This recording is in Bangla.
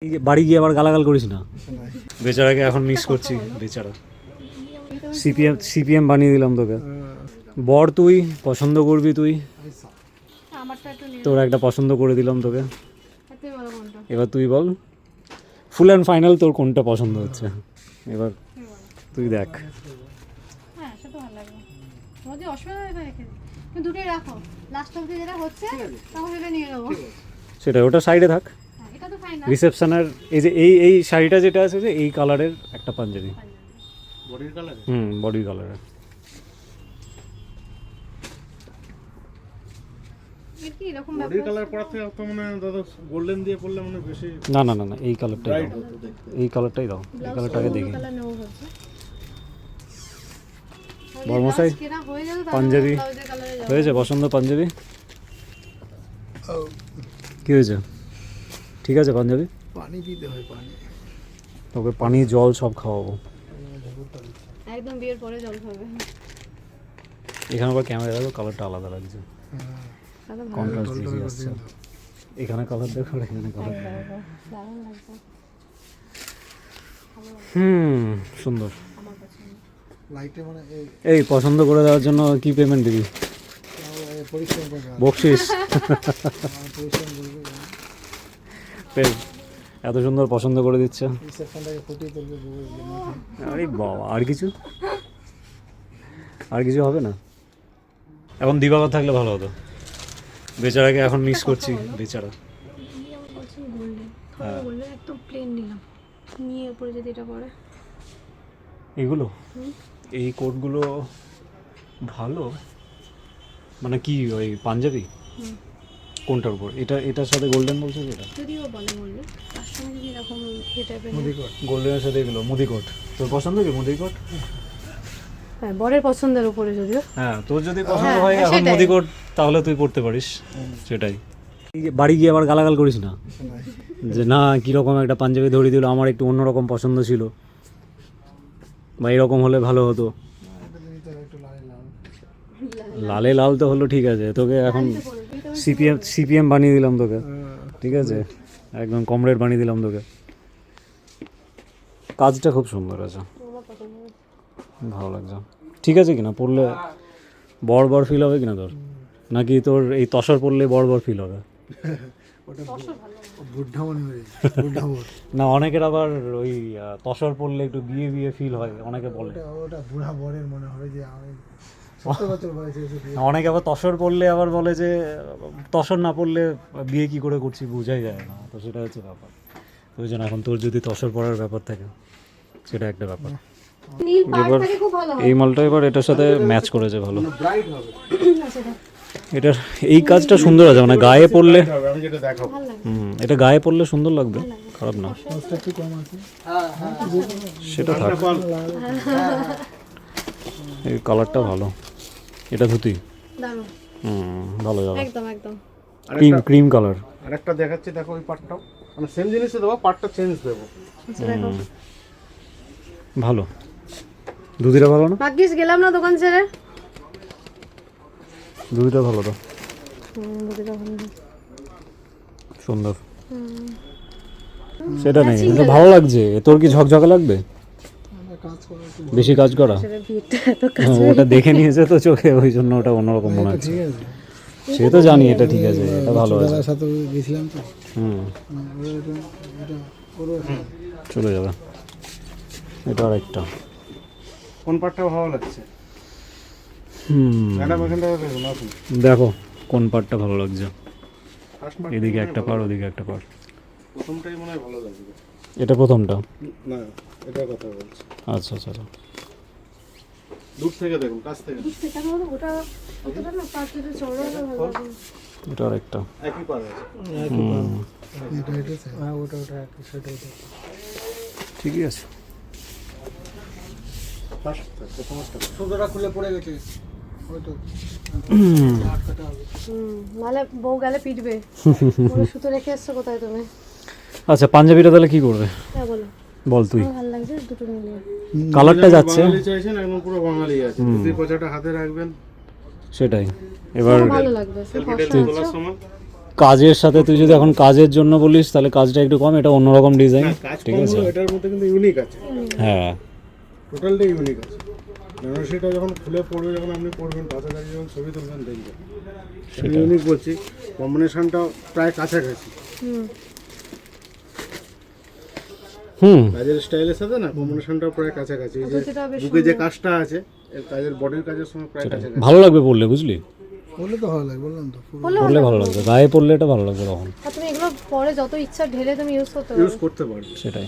বাড়ি গিয়ে আবার গালাগাল করিস না। বেচারাকে এখন মিস করছি, বেচারা। সিপিএম বানিয়ে দিলাম তোকে। বর তুই পছন্দ করবি, তুই তোর একটা পছন্দ করে দিলাম তোকে। এবার তুই বল ফুল অ্যান্ড ফাইনাল তোর কোনটা পছন্দ হচ্ছে, এবার তুই দেখ। সেটা ওটা সাইডে থাক। রিসেপশনের এই যে এই শাড়িটা যেটা আছে যে এই কালারের একটা পাঞ্জাবি, বডির কালার, বডির কালারের। না না না না, এই কালারটাই দাও, এই কালারটাই দাও, এই কালারটাকে দেখি। বর্মশাই পাঞ্জাবি হয়েছে পছন্দ? পাঞ্জাবি কি হয়েছে? ঠিক আছে পাঞ্জাবি। পানি দিতে হয়, পানি তোকে পানি জল সব খাওয়াবো একদম, বিয়ের পরে জল খাবে। এখানে আবার ক্যামেরা দেখো, কালারটা আলাদা লাগছে, কন্ট্রাস্ট বেশি আসছে। এখানে কালার দেখো, এখানে কালার দেখো, সুন্দর। এই পছন্দ করে দেওয়ার জন্য কি পেমেন্ট দিবি? বকশিস। এত সুন্দর পছন্দ করে দিচ্ছে। আরে বাবা, আর কিছু হবে না? এখন দিবাগত থাকলে ভালো হতো। বেচারাকে এখন মিস করছি, বেচারা। এগুলো এই কোটগুলো ভালো, মানে কি ওই পাঞ্জাবি কোনটার উপর? এটার সাথে গোল্ডেন বলছো যেটা, যদিও বলে গোল্ডেন, তার সঙ্গে যদি এরকম এই টাইপের গোল্ডেনের সাথে এগুলো মুদি কোট। তোর পছন্দ কি মুদি কোট? হ্যাঁ, বরের পছন্দের উপরে যদিও। হ্যাঁ, তোর যদি পছন্দ হয় এখন মুদি কোট, তাহলে তুই পড়তে পারিস। সেটাই। বাড়ি গিয়ে আবার গালাগাল করিস না যে না কীরকম একটা পাঞ্জাবি ধরিয়ে দিল, আমার একটু অন্যরকম পছন্দ ছিল, বা এরকম হলে ভালো হতো। লালে লাল তো হলো, ঠিক আছে, তোকে এখন সিপিএম বানিয়ে দিলাম তোকে, ঠিক আছে, একদম কমরেড বানিয়ে দিলাম তোকে। কাজটা খুব সুন্দর আছে, ভালো লাগছে। ঠিক আছে কিনা? পরলে বড় ফিল হবে কিনা তোর? নাকি তোর এই তসর পরলে বড় ফিল হবে? না, অনেকের আবার ওই তসর পরলে একটু বিয়ে ফিল হয়, অনেকে বলে। অনেকে আবার তসর পরলে আবার বলে যে তসর না পরলে বিয়ে কি করে করছি বোঝাই যায় না, তো সেটা হচ্ছে ব্যাপার। ওই জন্য এখন তোর যদি তসর পরার ব্যাপার থাকে, সেটা একটা ব্যাপার। এবার এই মালটা এবার এটার সাথে ম্যাচ করেছে ভালো। এটার এই কাজটা সুন্দর আছে, মানে গায়ে পরলে, এটা গায়ে পরলে সুন্দর লাগবে, খারাপ না। সেটা থাক, এই কালারটা ভালো। এটা ধুতি ভালো যাবে, একদম একদম ক্রিম কালার। আরেকটা দেখাচ্ছি, দেখো ওই পাটটাও মানে সেম জিনিসই দেবো, পাটটা চেঞ্জ দেবো। ভালো, ধুতিটা ভালো না? ভাগ্যিস গেলাম না দোকান ছেড়ে। ধুতিটা ভালো তো, সুন্দর। সেটা নেই, এটা ভালো লাগছে। তোর কি ঝকঝকে লাগবে? বেশি কাজ করা, ওটা দেখে নিয়েছে তো চোখে, ওই জন্য ওটা অন্যরকম মনে হচ্ছে। সে তো জানি এটা ঠিক আছে, এটা ভালো আছে। চলে যাবে। এটা আর একটা, কোন পাটটা ভালো লাগছে? দেখো কোন পার্টটা ভালো লাগছে। এদিকে একটা পার, ওদিকে একটা পার। প্রথমটাই মনে হয় ভালো লাগবে। এটা প্রথমটা না, এটার কথা বলছি। আচ্ছা আচ্ছা, দূর থেকে দেখুন, কাছ থেকে ওটা ওটা না পাঁচটা চড়া ভালো লাগে। এটা আর একটা একই পার আছে। হ্যাঁ, ওটা একই, সেটাই ঠিকই আছে। সুতোটা খুলে পড়ে গেছে, নাহলে বউ গেলে পিটবে। সুতো রেখে এসছো কোথায় তুমি? আচ্ছা, পাঞ্জাবিটা তাহলে কি করবে? হ্যাঁ বলো, বল তুই। ভালো লাগছে দুটো মিলিয়ে। কালারটা যাচ্ছে, বাঙালি চাইছেন, একদম পুরো বাঙালি আছে। দুই পয়সাটা হাতে রাখবেন, সেটাই। এবার ভালো লাগবে, তোলার সময় কাজের সাথে তুই যদি এখন কাজের জন্য বলিস তাহলে কাজটা একটু কম, এটা অন্যরকম ডিজাইন, কাজ ঠিক কম আছে। হলেও এটার মধ্যে কিন্তু ইউনিক আছে, হ্যাঁ টোটালটাই ইউনিক আছে। বেনারসিটা যখন খুলে পড়বে, যখন আপনি পড়বেন কাছাকাছি যখন ছবি তুলবেন দেখবেন ইউনিক বলছি, কম্বিনেশনটা প্রায় কাছাকাছি হুম কাজের স্টাইলের সাথে না, কম্বিনেশনটা প্রায় কাছাকাছি। এই যে কুচিটা বেশ বুকে যে কাজটা আছে, এর কাজের বডির কাজের সঙ্গে প্রায় কাছাকাছি। ভালো লাগবে পরলে, বুঝলি, বললে তো ভালো লাগে, বললাম তো পরলে ভালো লাগবে, গায়ে পরলে এটা ভালো লাগবে তখন, আর তুমি এগুলো পরে যত ইচ্ছা ঢেলে তুমি ইউজ করতে ইউজ পারো। করতে পারবে। সেটাই।